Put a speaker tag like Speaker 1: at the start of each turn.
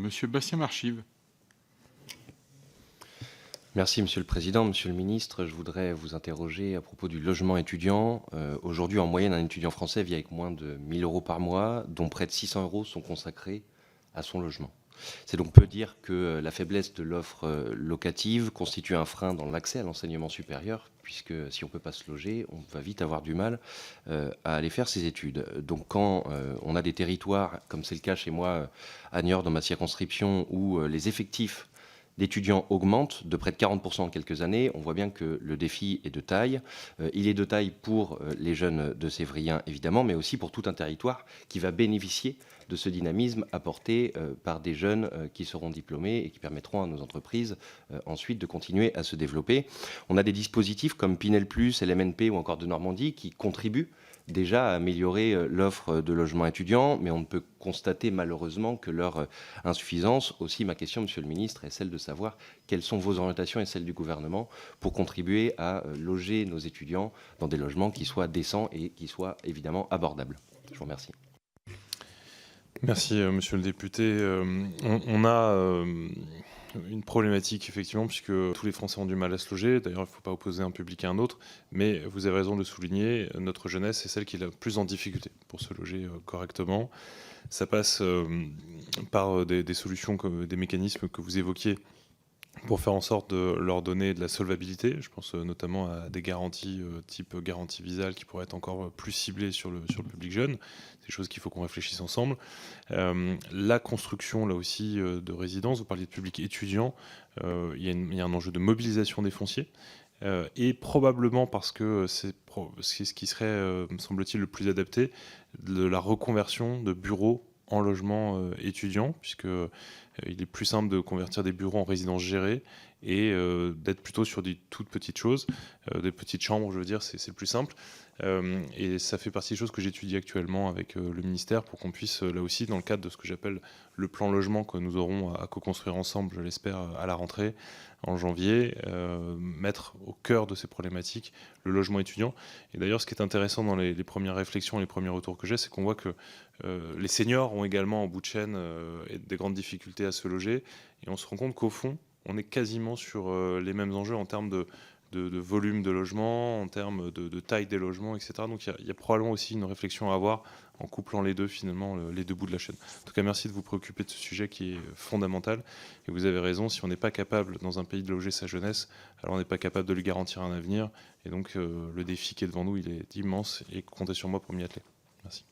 Speaker 1: Monsieur Bastien Marchive.
Speaker 2: Merci Monsieur le Président. Monsieur le Ministre, je voudrais vous interroger à propos du logement étudiant. Aujourd'hui, en moyenne, un étudiant français vit avec moins de 1 000 € par mois, dont près de 600 € sont consacrés à son logement. C'est donc peu dire que la faiblesse de l'offre locative constitue un frein dans l'accès à l'enseignement supérieur, puisque si on ne peut pas se loger, on va vite avoir du mal à aller faire ses études. Donc quand on a des territoires, comme c'est le cas chez moi à Niort, dans ma circonscription, où les effectifs d'étudiants augmentent de près de 40% en quelques années, on voit bien que le défi est de taille. Il est de taille pour les jeunes de Sévrien, évidemment, mais aussi pour tout un territoire qui va bénéficier de ce dynamisme apporté par des jeunes qui seront diplômés et qui permettront à nos entreprises ensuite de continuer à se développer. On a des dispositifs comme Pinel+, LMNP ou encore de Normandie qui contribuent déjà à améliorer l'offre de logements étudiants, mais on ne peut constater malheureusement que leur insuffisance. Aussi, ma question, Monsieur le Ministre, est celle de savoir quelles sont vos orientations et celles du gouvernement pour contribuer à loger nos étudiants dans des logements qui soient décents et qui soient évidemment abordables. Je vous remercie.
Speaker 3: Merci, monsieur le député. On a une problématique, effectivement, puisque tous les Français ont du mal à se loger. D'ailleurs, il ne faut pas opposer un public à un autre. Mais vous avez raison de le souligner, notre jeunesse est celle qui est la plus en difficulté pour se loger correctement. Ça passe par des solutions, des mécanismes que vous évoquiez, pour faire en sorte de leur donner de la solvabilité. Je pense notamment à des garanties type garantie Visale qui pourraient être encore plus ciblées sur le public jeune. C'est des choses qu'il faut qu'on réfléchisse ensemble. La construction, là aussi, de résidences, vous parliez de public étudiant, il y a un enjeu de mobilisation des fonciers. Et probablement parce que c'est ce qui serait, me semble-t-il, le plus adapté, de la reconversion de bureaux en logement étudiant, puisque il est plus simple de convertir des bureaux en résidences gérées et d'être plutôt sur des toutes petites choses, des petites chambres, je veux dire, c'est le plus simple. Et ça fait partie des choses que j'étudie actuellement avec le ministère pour qu'on puisse, là aussi, dans le cadre de ce que j'appelle le plan logement que nous aurons à co-construire ensemble, je l'espère, à la rentrée, en janvier, mettre au cœur de ces problématiques le logement étudiant. Et d'ailleurs, ce qui est intéressant dans les premières réflexions, les premiers retours que j'ai, c'est qu'on voit que les seniors ont également en bout de chaîne des grandes difficultés à se loger. Et on se rend compte qu'au fond, on est quasiment sur les mêmes enjeux en termes de volume de logement, en termes de taille des logements, etc. Donc il y a probablement aussi une réflexion à avoir en couplant les deux, finalement, les deux bouts de la chaîne. En tout cas, merci de vous préoccuper de ce sujet qui est fondamental. Et vous avez raison, si on n'est pas capable, dans un pays, de loger sa jeunesse, alors on n'est pas capable de lui garantir un avenir. Et donc le défi qui est devant nous, il est immense et comptez sur moi pour m'y atteler. Merci.